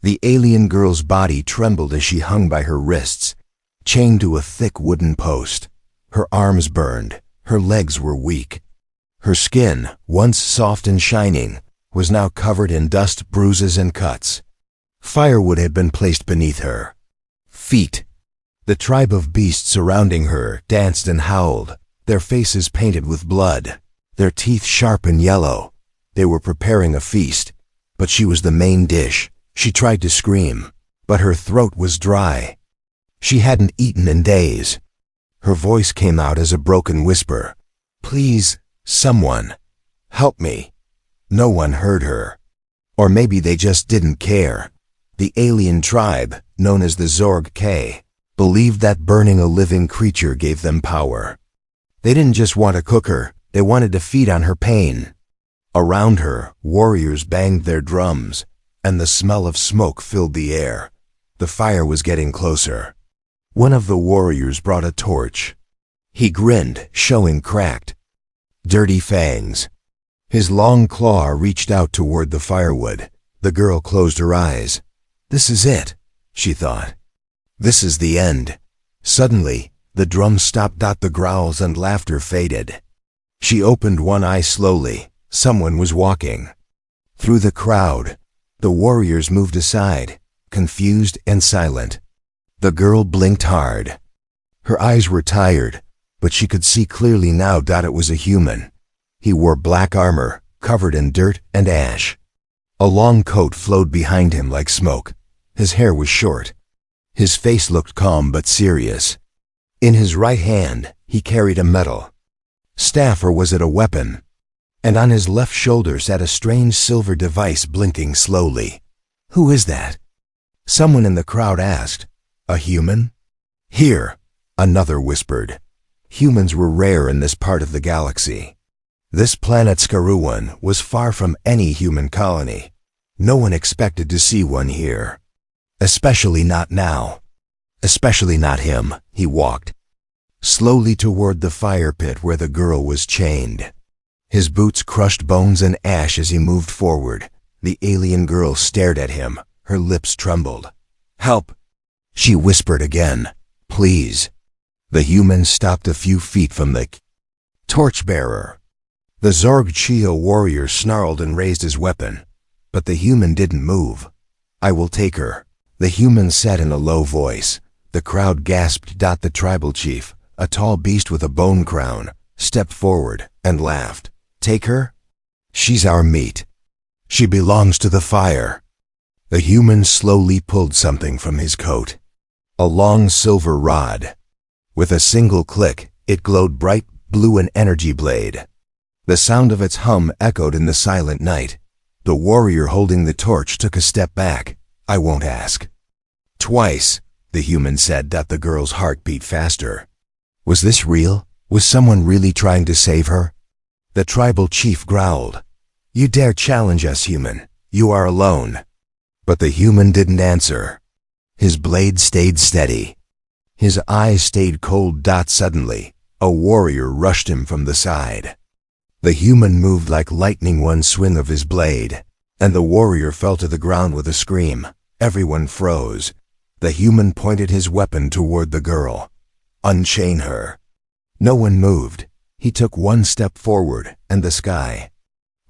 The alien girl's body trembled as she hung by her wrists, chained to a thick wooden post. Her arms burned, her legs were weak. Her skin, once soft and shining, was now covered in dust, bruises, and cuts. Firewood had been placed beneath her feet. The tribe of beasts surrounding her danced and howled, their faces painted with blood, their teeth sharp and yellow. They were preparing a feast, but she was the main dish. She tried to scream, but her throat was dry. She hadn't eaten in days. Her voice came out as a broken whisper. "Please, someone, help me." No one heard her. Or maybe they just didn't care. The alien tribe, known as the Zorg K, believed that burning a living creature gave them power. They didn't just want to cook her, they wanted to feed on her pain. Around her, warriors banged their drums, and the smell of smoke filled the air. The fire was getting closer. One of the warriors brought a torch. He grinned, showing cracked, dirty fangs. His long claw reached out toward the firewood. The girl closed her eyes. This is it, she thought. This is the end. Suddenly, the drums stopped. The growls and laughter faded. She opened one eye slowly. Someone was walking. Through the crowd, the warriors moved aside, confused and silent. The girl blinked hard. Her eyes were tired, but she could see clearly now that it was a human. He wore black armor, covered in dirt and ash. A long coat flowed behind him like smoke. His hair was short. His face looked calm but serious. In his right hand, he carried a metal staff, or was it a weapon? And on his left shoulder sat a strange silver device blinking slowly. Who is that? Someone in the crowd asked. A human? Here, another whispered. Humans were rare in this part of the galaxy. This planet Skaruwan was far from any human colony. No one expected to see one here. Especially not now. Especially not him. He walked slowly toward the fire pit where the girl was chained. His boots crushed bones and ash as he moved forward. The alien girl stared at him. Her lips trembled. Help, she whispered again. Please. The human stopped a few feet from the torchbearer. The Zorg Chio warrior snarled and raised his weapon, but the human didn't move. I will take her, the human said in a low voice. The crowd gasped. The tribal chief, a tall beast with a bone crown, stepped forward and laughed. Take her? She's our meat. She belongs to the fire. The human slowly pulled something from his coat. A long silver rod. With a single click, it glowed bright blue, an energy blade. The sound of its hum echoed in the silent night. The warrior holding the torch took a step back. I won't ask. Twice, the human said. The girl's heart beat faster. Was this real? Was someone really trying to save her? The tribal chief growled. You dare challenge us, human? You are alone. But the human didn't answer. His blade stayed steady. His eyes stayed cold. Suddenly, a warrior rushed him from the side. The human moved like lightning, one swing of his blade, and the warrior fell to the ground with a scream. Everyone froze. The human pointed his weapon toward the girl. Unchain her. No one moved. He took one step forward, and the sky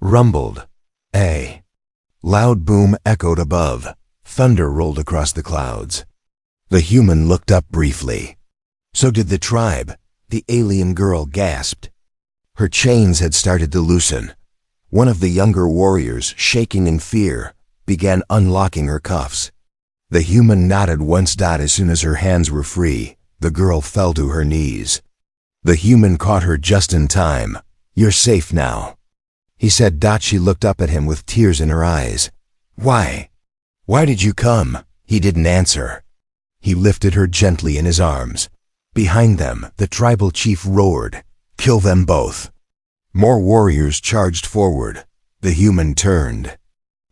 rumbled. A loud boom echoed above. Thunder rolled across the clouds. The human looked up briefly. So did the tribe. The alien girl gasped. Her chains had started to loosen. One of the younger warriors, shaking in fear, began unlocking her cuffs. The human nodded once. As soon as her hands were free, the girl fell to her knees. The human caught her just in time. You're safe now, he said. She looked up at him with tears in her eyes. Why? Why did you come? He didn't answer. He lifted her gently in his arms. Behind them, the tribal chief roared, Kill them both. More warriors charged forward. The human turned.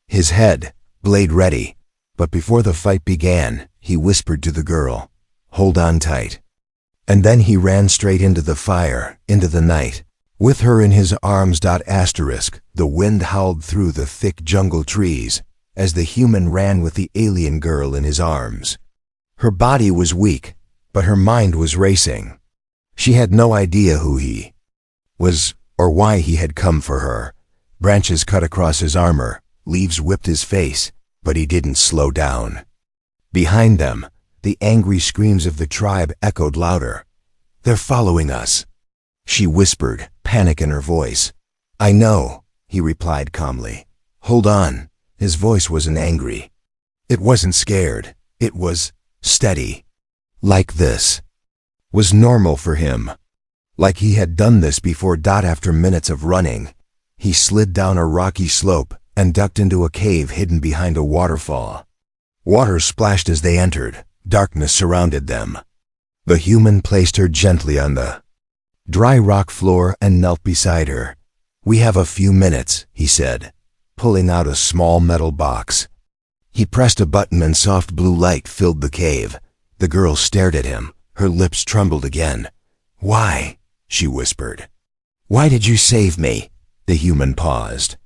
His head, blade ready. But before the fight began, he whispered to the girl, Hold on tight. And then he ran straight into the fire, into the night. With her in his arms. The wind howled through the thick jungle trees. as the human ran with the alien girl in his arms. Her body was weak, but her mind was racing. She had no idea who he was or why he had come for her. Branches cut across his armor, leaves whipped his face, but he didn't slow down. Behind them, the angry screams of the tribe echoed louder. "They're following us," she whispered, panic in her voice. "I know," he replied calmly. "Hold on." His voice wasn't angry. It wasn't scared. It was steady. Like this was normal for him. Like he had done this before. After minutes of running, he slid down a rocky slope and ducked into a cave hidden behind a waterfall. Water splashed as they entered. Darkness surrounded them. The human placed her gently on the dry rock floor and knelt beside her. "We have a few minutes," he said, pulling out a small metal box. He pressed a button and soft blue light filled the cave. The girl stared at him. Her lips trembled again. "Why?" she whispered. "Why did you save me?" The human paused.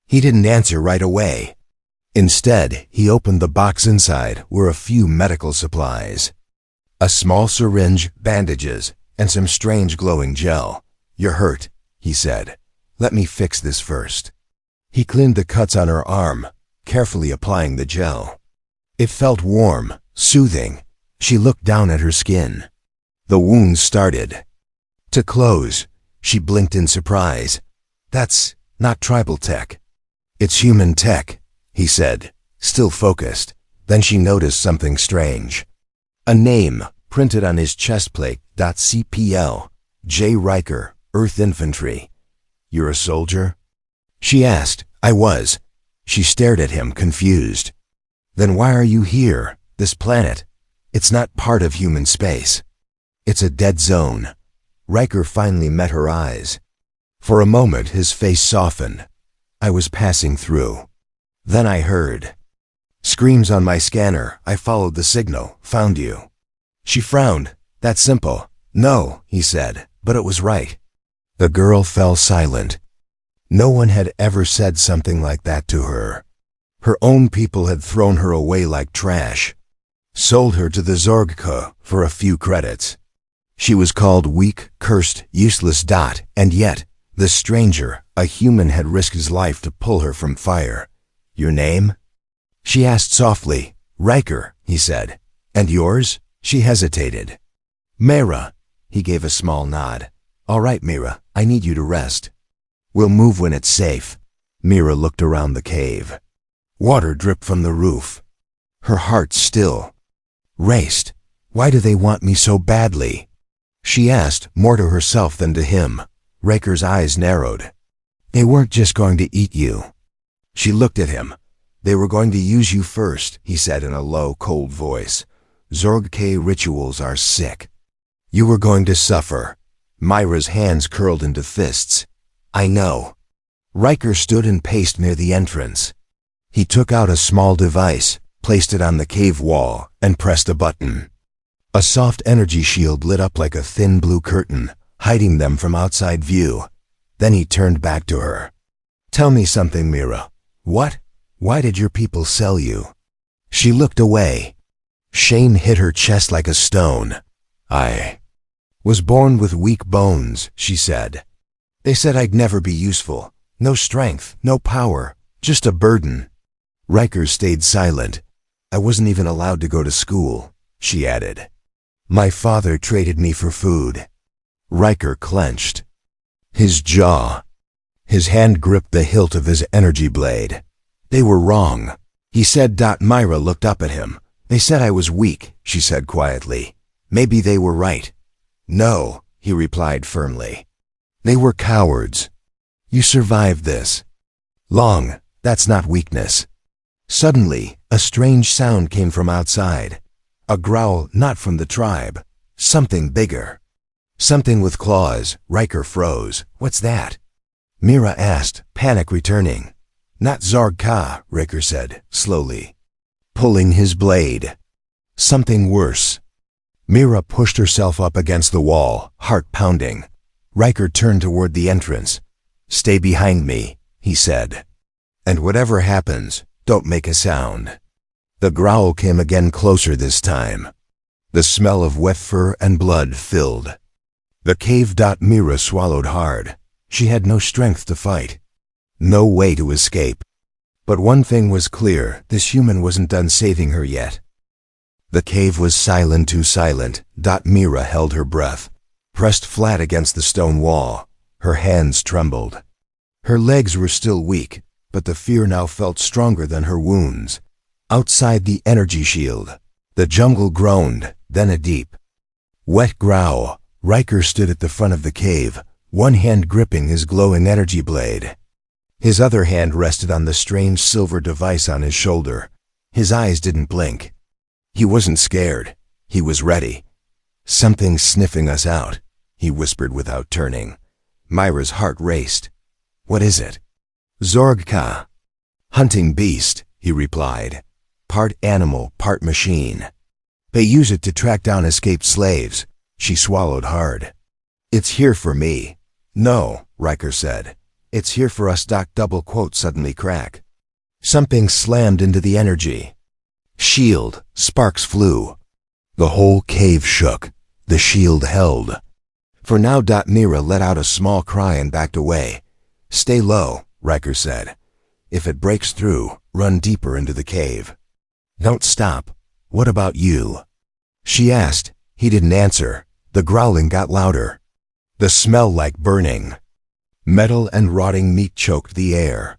He didn't answer right away. Instead, he opened the box. Inside were a few medical supplies. A small syringe, bandages, and some strange glowing gel. "You're hurt," he said. "Let me fix this first." He cleaned the cuts on her arm, carefully applying the gel. It felt warm, soothing. She looked down at her skin. The wound started to close. She blinked in surprise. "That's not tribal tech. It's human tech," he said, still focused. Then she noticed something strange. A name printed on his chest plate. CPL, J. Riker, Earth Infantry. "You're a soldier?" she asked. "I was." She stared at him, confused. "Then why are you here? This planet? It's not part of human space. It's a dead zone." Riker finally met her eyes. For a moment his face softened. "I was passing through. Then I heard screams on my scanner. I followed the signal, found you." She frowned. "That simple." "No," he said, "but it was right." The girl fell silent. No one had ever said something like that to her. Her own people had thrown her away like trash, sold her to the Zorgka for a few credits. She was called weak, cursed, useless. And yet, the stranger, a human, had risked his life to pull her from fire. "Your name?" she asked softly. "Riker," he said. "And yours?" She hesitated. "Mira." He gave a small nod. "All right, Mira, I need you to rest. We'll move when it's safe." Mira looked around the cave. Water dripped from the roof. Her heart still raced. "Why do they want me so badly?" she asked, more to herself than to him. Riker's eyes narrowed. "They weren't just going to eat you." She looked at him. "They were going to use you first," he said in a low, cold voice. "Zorg-K rituals are sick. You were going to suffer." Myra's hands curled into fists. "I know." Riker stood and paced near the entrance. He took out a small device, placed it on the cave wall, and pressed a button. A soft energy shield lit up like a thin blue curtain, hiding them from outside view. Then he turned back to her. "Tell me something, Mira. What? Why did your people sell you?" She looked away. Shame hit her chest like a stone. "I was born with weak bones," she said. "They said I'd never be useful. No strength, no power, just a burden." Riker stayed silent. "I wasn't even allowed to go to school," she added. "My father traded me for food." Riker clenched his jaw. His hand gripped the hilt of his energy blade. "They were wrong," he said. Myra looked up at him. "They said I was weak," she said quietly. "Maybe they were right." "No," he replied firmly. "They were cowards. You survived this long. That's not weakness." Suddenly, a strange sound came from outside. A growl, not from the tribe. Something bigger. Something with claws. Riker froze. "What's that?" Mira asked, panic returning. "Not Zorg-Ka," Riker said, slowly, pulling his blade. "Something worse." Mira pushed herself up against the wall, heart pounding. Riker turned toward the entrance. "Stay behind me," he said. "And whatever happens, Don't make a sound." The growl came again, closer this time. The smell of wet fur and blood filled the cave. Mira swallowed hard. She had no strength to fight, no way to escape. But one thing was clear, this human wasn't done saving her yet. The cave was silent, too silent. Mira held her breath, pressed flat against the stone wall. Her hands trembled. Her legs were still weak, but the fear now felt stronger than her wounds. Outside the energy shield, the jungle groaned, then a deep, wet growl. Riker stood at the front of the cave, one hand gripping his glowing energy blade. His other hand rested on the strange silver device on his shoulder. His eyes didn't blink. He wasn't scared. He was ready. "Something's sniffing us out," he whispered without turning. Myra's heart raced. "What is it?" "Zorgka. Hunting beast," he replied. "Part animal, part machine. They use it to track down escaped slaves." She swallowed hard. "It's here for me." "No," Riker said. "It's here for us." Double quote suddenly crack. Something slammed into the energy shield. Sparks flew. The whole cave shook. The shield held. "For now." Mira let out a small cry and backed away. "Stay low," Riker said. "If it breaks through, run deeper into the cave. Don't stop." "What about you?" she asked. He didn't answer. The growling got louder. The smell like burning metal and rotting meat choked the air.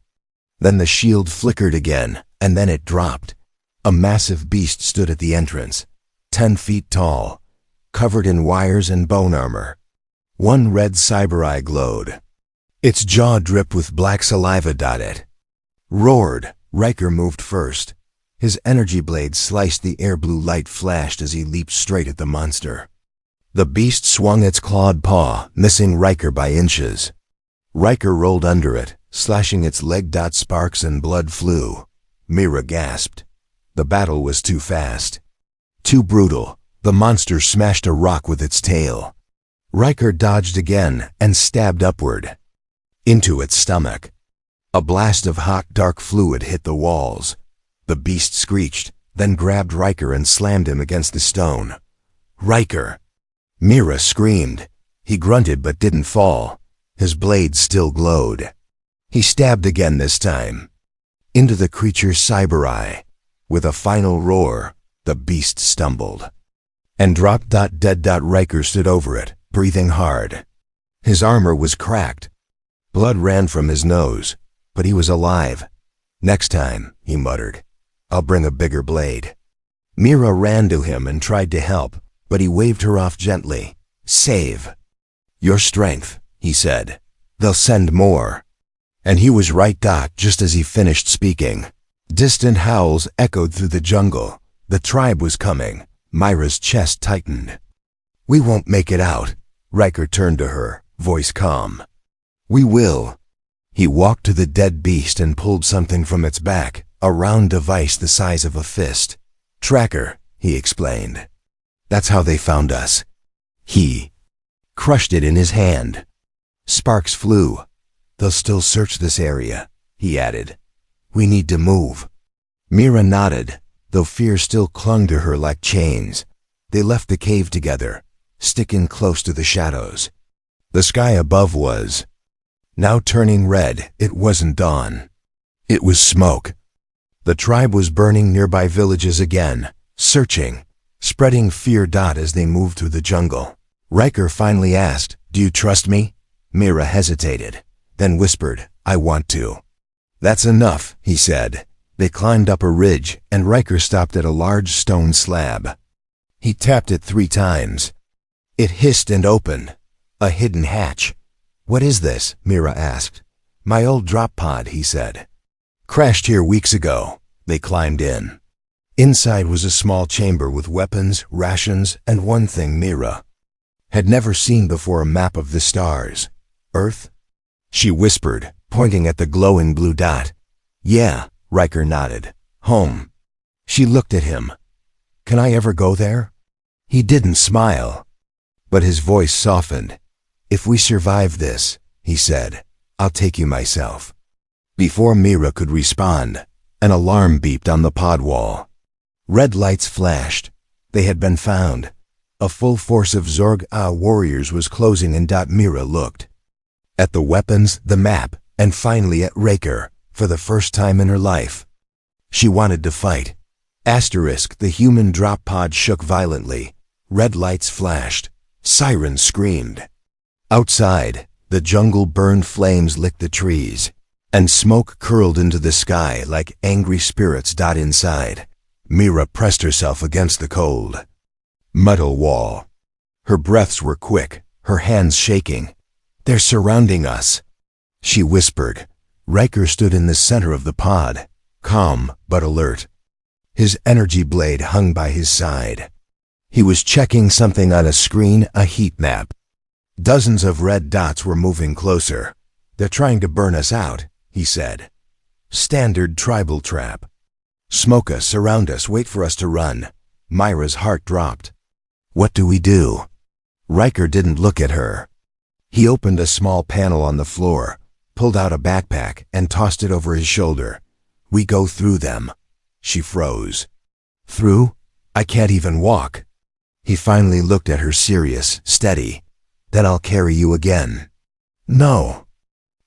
Then the shield flickered again, and then it dropped. A massive beast stood at the entrance, 10 feet tall, covered in wires and bone armor. One red cyber eye glowed. Its jaw dripped with black saliva. It roared. Riker moved first. His energy blade sliced the air. Blue light flashed as he leaped straight at the monster. The beast swung its clawed paw, missing Riker by inches. Riker rolled under it, slashing its leg. Sparks and blood flew. Mira gasped. The battle was too fast, too brutal. The monster smashed a rock with its tail. Riker dodged again and stabbed upward into its stomach. A blast of hot, dark fluid hit the walls. The beast screeched, then grabbed Riker and slammed him against the stone. "Riker!" Mira screamed. He grunted but didn't fall. His blade still glowed. He stabbed again, this time into the creature's cyber eye. With a final roar, the beast stumbled and dropped. Dead. Riker stood over it, breathing hard. His armor was cracked. Blood ran from his nose, but he was alive. "Next time," he muttered, "I'll bring a bigger blade." Mira ran to him and tried to help, but he waved her off gently. "Save your strength," he said. "They'll send more." And he was right. Just as he finished speaking, distant howls echoed through the jungle. The tribe was coming. Myra's chest tightened. "We won't make it out." Riker turned to her, voice calm. "We will." He walked to the dead beast and pulled something from its back, a round device the size of a fist. "Tracker," he explained. "That's how they found us." He crushed it in his hand. Sparks flew. "They'll still search this area," he added. "We need to move." Mira nodded, though fear still clung to her like chains. They left the cave together, sticking close to the shadows. The sky above was now turning red. It wasn't dawn. It was smoke. The tribe was burning nearby villages again, searching, spreading fear. As they moved through the jungle, Riker finally asked, "Do you trust me?" Mira hesitated, then whispered, "I want to." "That's enough," he said. They climbed up a ridge, and Riker stopped at a large stone slab. He tapped it 3 times. It hissed and opened. A hidden hatch. "What is this?" Mira asked. "My old drop pod," he said. "Crashed here weeks ago." They climbed in. Inside was a small chamber with weapons, rations, and one thing Mira had never seen before: a map of the stars. "Earth?" she whispered, pointing at the glowing blue dot. "Yeah," Riker nodded. "Home." She looked at him. "Can I ever go there?" He didn't smile, but his voice softened. "If we survive this," he said, "I'll take you myself." Before Mira could respond, An alarm beeped on the pod wall. Red lights flashed. They had been found. A full force of Zorg warriors was closing in. Mira looked at the weapons, the map, and finally at Riker, for the first time in her life. She wanted to fight. The human drop pod shook violently. Red lights flashed. Sirens screamed. Outside, the jungle burned, flames licked the trees, and smoke curled into the sky like angry spirits. Inside, Mira pressed herself against the cold metal wall. Her breaths were quick, her hands shaking. "They're surrounding us," she whispered. Riker stood in the center of the pod, calm but alert. His energy blade hung by his side. He was checking something on a screen, a heat map. Dozens of red dots were moving closer. "They're trying to burn us out," he said. "Standard tribal trap. Smoke us, surround us, wait for us to run." Myra's heart dropped. "What do we do?" Riker didn't look at her. He opened a small panel on the floor, pulled out a backpack, and tossed it over his shoulder. "We go through them." She froze. "Through? I can't even walk." He finally looked at her, serious, steady. "Then I'll carry you again." "No,"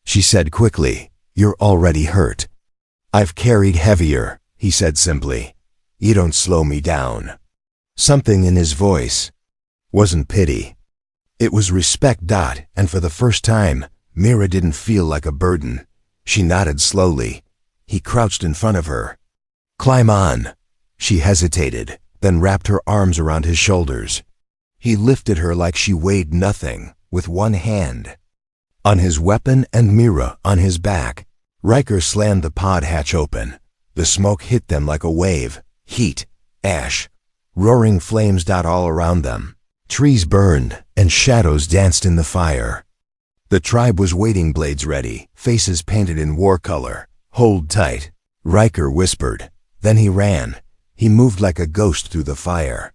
she said quickly. "You're already hurt." "I've carried heavier," he said simply. "You don't slow me down." Something in his voice wasn't pity. It was respect. And for the first time, Mira didn't feel like a burden. She nodded slowly. He crouched in front of her. "Climb on." She hesitated, then wrapped her arms around his shoulders. He lifted her like she weighed nothing, with one hand on his weapon and Mira on his back. Riker slammed the pod hatch open. The smoke hit them like a wave. Heat, ash, roaring flames. All around them, trees burned and shadows danced in the fire. The tribe was waiting, blades ready, faces painted in war color. "Hold tight," Riker whispered. Then he ran. He moved like a ghost through the fire.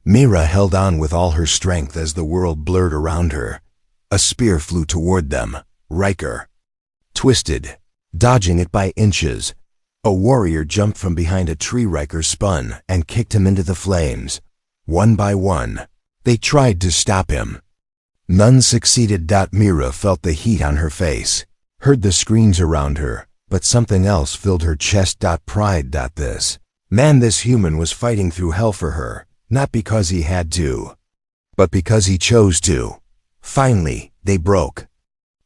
Mira held on with all her strength as the world blurred around her. A spear flew toward them. Riker twisted, dodging it by inches. A warrior jumped from behind a tree. Riker spun and kicked him into the flames. One by one, they tried to stop him. None succeeded. Mira felt the heat on her face, heard the screams around her, but something else filled her chest. Pride. This human was fighting through hell for her, not because he had to, but because he chose to. Finally, they broke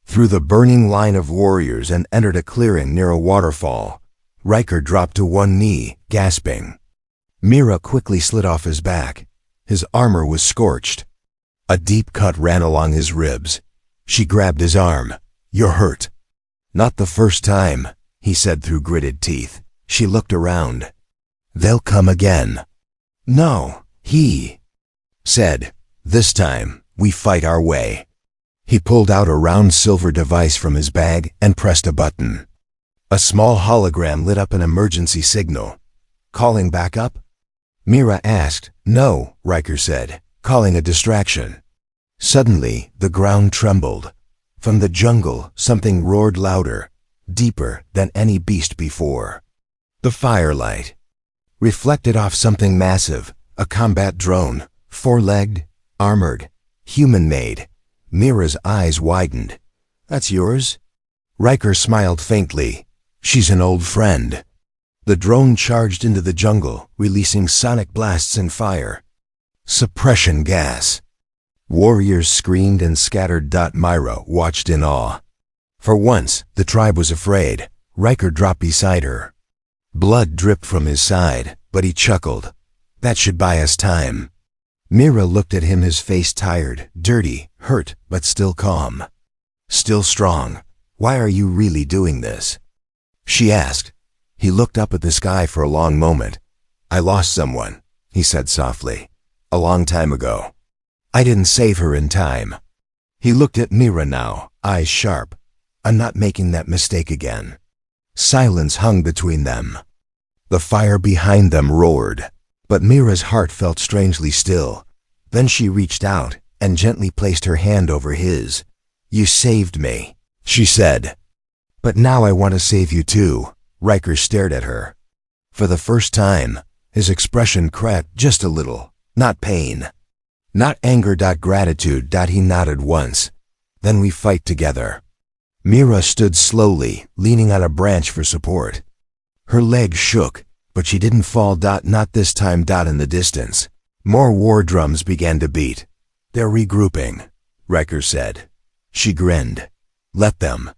through the burning line of warriors and entered a clearing near a waterfall. Riker dropped to one knee, gasping. Mira quickly slid off his back. His armor was scorched. A deep cut ran along his ribs. She grabbed his arm. "You're hurt." "Not the first time," he said through gritted teeth. She looked around. "They'll come again." "No," he said. "This time, we fight our way." He pulled out a round silver device from his bag and pressed a button. A small hologram lit up, an emergency signal. "Calling back up?" Mira asked. "No," Riker said. "Calling a distraction." Suddenly, the ground trembled. From the jungle, something roared louder, deeper than any beast before. The firelight reflected off something massive, a combat drone, four-legged, armored, human-made. Mira's eyes widened. "That's yours?" Riker smiled faintly. "She's an old friend." The drone charged into the jungle, releasing sonic blasts and fire. Suppression gas. Warriors screamed and scattered. Mira watched in awe. For once, the tribe was afraid. Riker dropped beside her. Blood dripped from his side, but he chuckled. "That should buy us time." Mira looked at him, his face tired, dirty, hurt, but still calm. "Still strong. Why are you really doing this?" she asked. He looked up at the sky for a long moment. "I lost someone," he said softly. "A long time ago. I didn't save her in time." He looked at Mira now, eyes sharp. "I'm not making that mistake again." Silence hung between them. The fire behind them roared, but Mira's heart felt strangely still. Then she reached out and gently placed her hand over his. "You saved me," she said. "But now I want to save you too." Riker stared at her. For the first time, his expression cracked just a little. Not pain. Not anger. Gratitude. He nodded once. Then we fight together. Mira stood slowly, leaning on a branch for support. Her legs shook, but she didn't fall. Not this time. In the distance, more war drums began to beat. They're regrouping, Riker said. She grinned. Let them.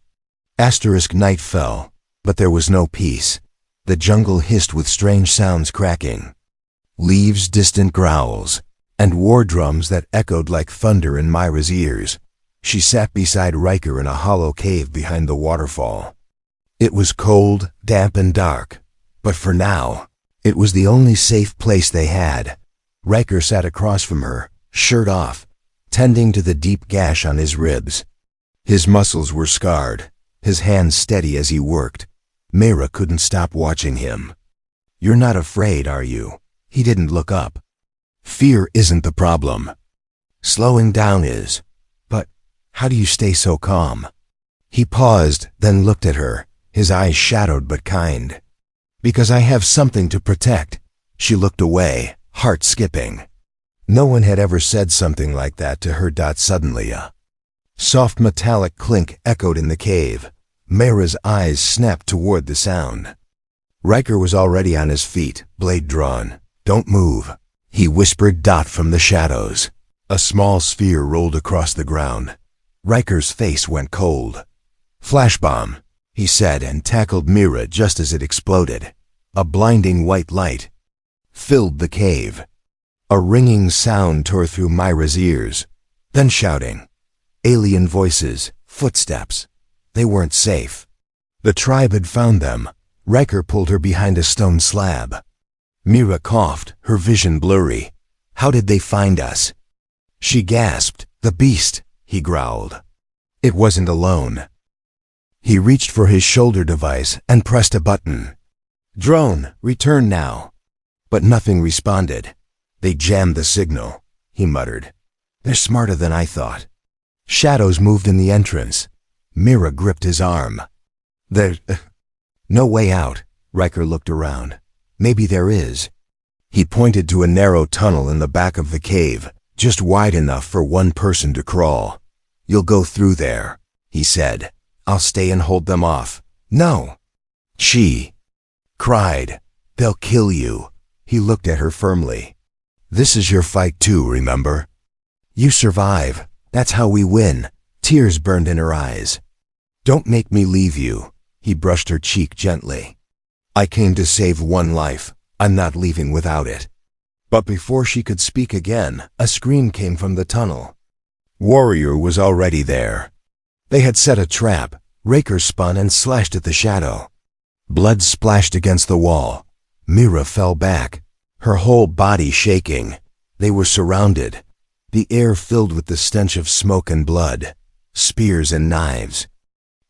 Night fell, but there was no peace. The jungle hissed with strange sounds cracking. Leaves, distant growls, and war drums that echoed like thunder in Myra's ears. She sat beside Riker in a hollow cave behind the waterfall. It was cold, damp, and dark, but for now, it was the only safe place they had. Riker sat across from her, shirt off, tending to the deep gash on his ribs. His muscles were scarred, his hands steady as he worked. Myra couldn't stop watching him. You're not afraid, are you? He didn't look up. Fear isn't the problem. Slowing down is. But how do you stay so calm? He paused, then looked at her, his eyes shadowed but kind. Because I have something to protect. She looked away, heart skipping. No one had ever said something like that to her. Suddenly a soft metallic clink echoed in the cave. Myra's eyes snapped toward the sound. Riker was already on his feet, blade drawn. Don't move, he whispered. From the shadows, a small sphere rolled across the ground. Riker's face went cold. Flash bomb, he said, and tackled Myra just as it exploded. A blinding white light filled the cave. A ringing sound tore through Myra's ears. Then shouting. Alien voices, footsteps. They weren't safe. The tribe had found them. Riker pulled her behind a stone slab. Myra coughed, her vision blurry. How did they find us? She gasped. The beast, he growled. It wasn't alone. He reached for his shoulder device and pressed a button. Drone, return now. But nothing responded. They jammed the signal, he muttered. They're smarter than I thought. Shadows moved in the entrance. Myra gripped his arm. There's no way out. Riker looked around. Maybe there is. He pointed to a narrow tunnel in the back of the cave, just wide enough for one person to crawl. You'll go through there, he said. I'll stay and hold them off. No. She cried. They'll kill you. He looked at her firmly. This is your fight too, remember? You survive. That's how we win. Tears burned in her eyes. Don't make me leave you. He brushed her cheek gently. I came to save one life. I'm not leaving without it. But before she could speak again, a scream came from the tunnel. Warrior was already there. They had set a trap. Riker spun and slashed at the shadow. Blood splashed against the wall. Myra fell back, her whole body shaking. They were surrounded. The air filled with the stench of smoke and blood. Spears and knives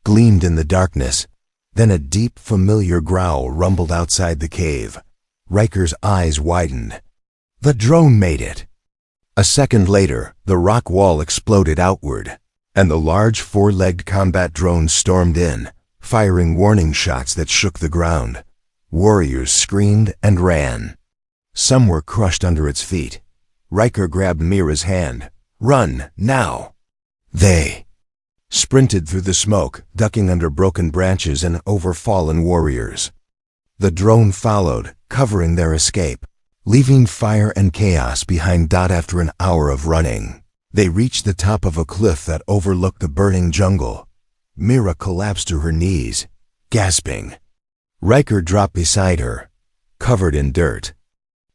gleamed in the darkness. Then a deep, familiar growl rumbled outside the cave. Riker's eyes widened. The drone made it. A second later, the rock wall exploded outward, and the large four-legged combat drone stormed in, firing warning shots that shook the ground. Warriors screamed and ran. Some were crushed under its feet. Riker grabbed Mira's hand. Run, now! They sprinted through the smoke, ducking under broken branches and over fallen warriors. The drone followed, covering their escape, leaving fire and chaos behind. After an hour of running, they reached the top of a cliff that overlooked the burning jungle. Mira collapsed to her knees, gasping. Riker dropped beside her, covered in dirt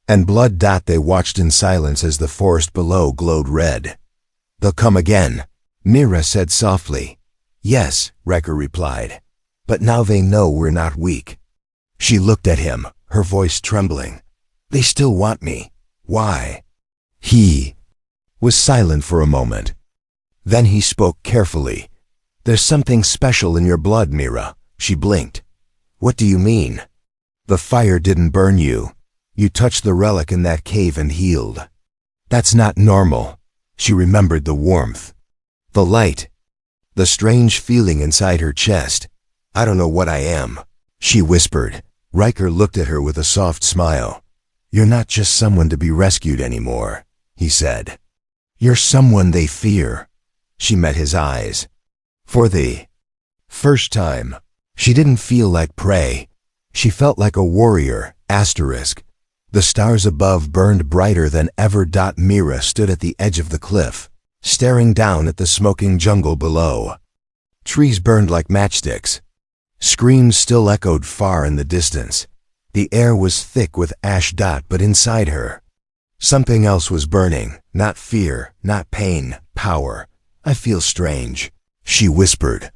and blood. They watched in silence as the forest below glowed red. They'll come again, Mira said softly. Yes, Riker replied, but now they know we're not weak. She looked at him, her voice trembling. They still want me. Why? He was silent for a moment. Then he spoke carefully. There's something special in your blood, Mira. She blinked. What do you mean? The fire didn't burn you. You touched the relic in that cave and healed. That's not normal. She remembered the warmth, the light, the strange feeling inside her chest. I don't know what I am. she whispered. Riker looked at her with a soft smile. "You're not just someone to be rescued anymore," he said. "You're someone they fear." She met his eyes. For the first time, she didn't feel like prey. She felt like a warrior. Asterisk. The stars above burned brighter than ever. Mira stood at the edge of the cliff, staring down at the smoking jungle below. Trees burned like matchsticks. Screams still echoed far in the distance. The air was thick with ash. But inside her, something else was burning. Not fear, not pain, power. "I feel strange," she whispered.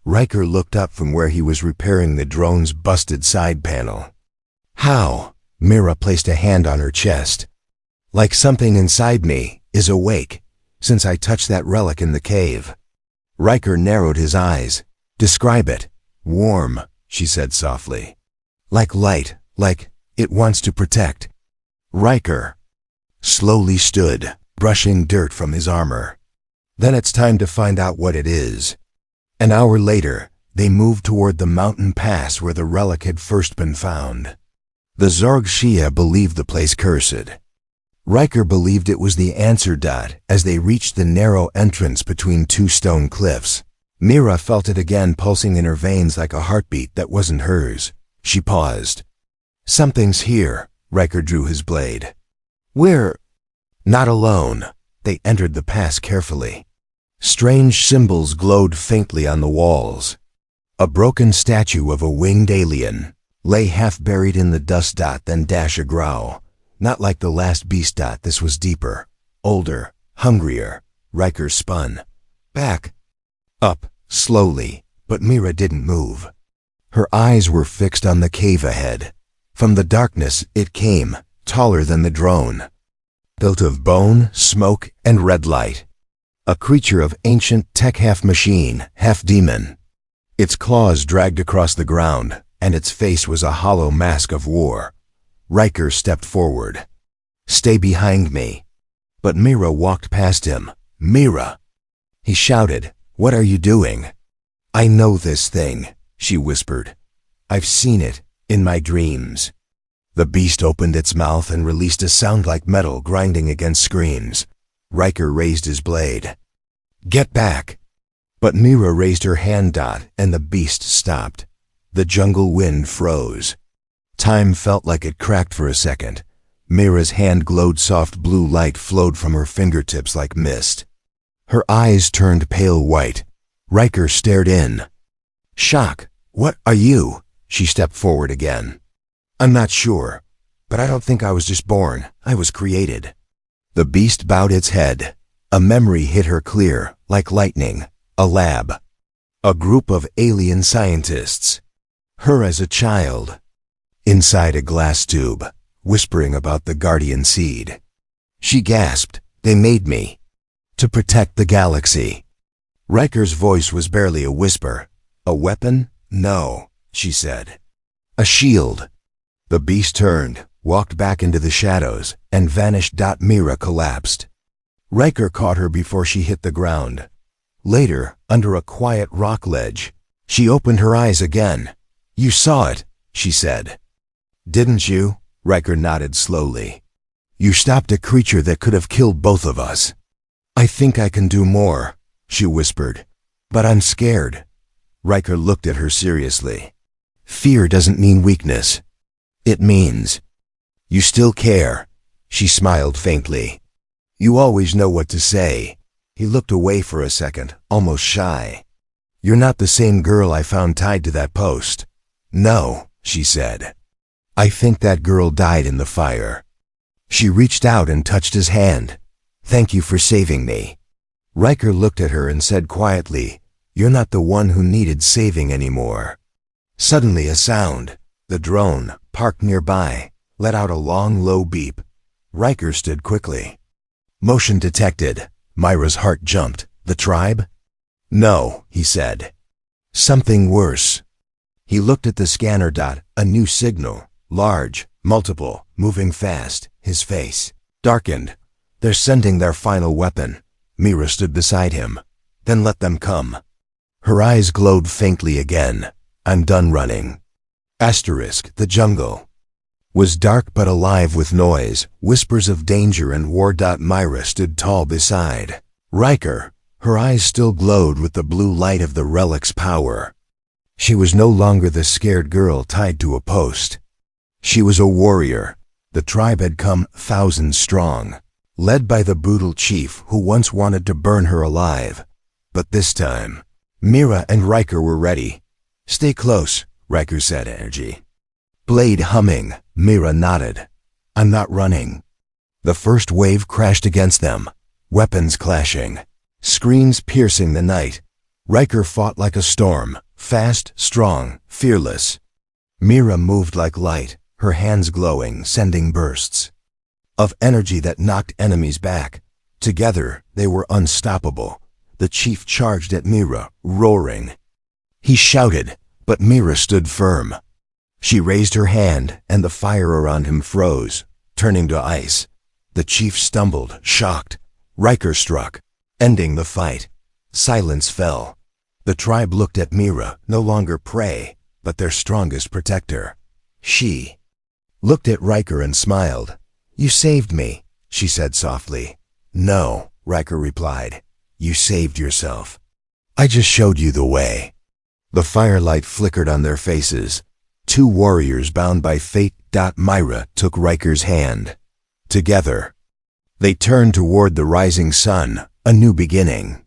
Riker looked up from where he was repairing the drone's busted side panel. "How?" Mira placed a hand on her chest. "Like something inside me is awake, since I touched that relic in the cave." Riker narrowed his eyes. "Describe it." "Warm," she said softly. "Like light, like it wants to protect." Riker slowly stood, brushing dirt from his armor. "Then it's time to find out what it is." An hour later, they moved toward the mountain pass where the relic had first been found. The Zorg Shia believed the place cursed. Riker believed it was the answer. As they reached the narrow entrance between two stone cliffs, Mira felt it again, pulsing in her veins like a heartbeat that wasn't hers. She paused. "Something's here." Riker drew his blade. "We're not alone." They entered the pass carefully. Strange symbols glowed faintly on the walls. A broken statue of a winged alien lay half buried in the dust. Then a growl. Not like the last beast. This was deeper, older, hungrier. Riker spun back, up, slowly, but Mira didn't move. Her eyes were fixed on the cave ahead. From the darkness it came, taller than the drone, built of bone, smoke, and red light. A creature of ancient tech, half machine, half demon. Its claws dragged across the ground, and its face was a hollow mask of war. Riker stepped forward. "Stay behind me." But Mira walked past him. "Mira!" He shouted, "What are you doing?" "I know this thing," she whispered. "I've seen it, in my dreams." The beast opened its mouth and released a sound like metal grinding against screams. Riker raised his blade. "Get back!" But Mira raised her hand. And the beast stopped. The jungle wind froze. Time felt like it cracked for a second. Mira's hand glowed. Soft blue light flowed from her fingertips like mist. Her eyes turned pale white. Riker stared in. Shock. "What are you?" She stepped forward again. "I'm not sure, but I don't think I was just born. I was created." The beast bowed its head. A memory hit her clear, like lightning. A lab. A group of alien scientists. Her as a child. Inside a glass tube, whispering about the guardian seed. She gasped, "They made me. To protect the galaxy." Riker's voice was barely a whisper. "A weapon? No," she said. "A shield." The beast turned, walked back into the shadows, and vanished. Mira collapsed. Riker caught her before she hit the ground. Later, under a quiet rock ledge, she opened her eyes again. "You saw it," she said. "Didn't you?" Riker nodded slowly. "You stopped a creature that could have killed both of us." "I think I can do more," she whispered. "But I'm scared." Riker looked at her seriously. "Fear doesn't mean weakness. It means you still care." She smiled faintly. "You always know what to say." He looked away for a second, almost shy. "You're not the same girl I found tied to that post." "No," she said. "I think that girl died in the fire." She reached out and touched his hand. "Thank you for saving me." Riker looked at her and said quietly, "You're not the one who needed saving anymore." Suddenly a sound. The drone, parked nearby, let out a long, low beep. Riker stood quickly. "Motion detected." Myra's heart jumped. "The tribe?" "No," he said. "Something worse." He looked at the scanner. A new signal. Large, multiple, moving fast. His face darkened. "They're sending their final weapon." Mira stood beside him. "Then let them come." Her eyes glowed faintly again. "I'm done running." The jungle was dark but alive with noise, whispers of danger and war. Myra stood tall beside Riker. Her eyes still glowed with the blue light of the relic's power. She was no longer the scared girl tied to a post. She was a warrior. The tribe had come thousands strong, led by the brutal chief who once wanted to burn her alive. But this time, Mira and Riker were ready. "Stay close," Riker said, energy. Blade humming, Mira nodded. "I'm not running." The first wave crashed against them, weapons clashing, screams piercing the night. Riker fought like a storm, fast, strong, fearless. Mira moved like light, her hands glowing, sending bursts of energy that knocked enemies back. Together, they were unstoppable. The chief charged at Mira, roaring. He shouted, but Mira stood firm. She raised her hand, and the fire around him froze, turning to ice. The chief stumbled, shocked. Riker struck, ending the fight. Silence fell. The tribe looked at Mira, no longer prey, but their strongest protector. She looked at Riker and smiled. "You saved me," she said softly. "No," Riker replied. "You saved yourself. I just showed you the way." The firelight flickered on their faces. Two warriors bound by fate. Myra took Riker's hand. Together, they turned toward the rising sun, a new beginning.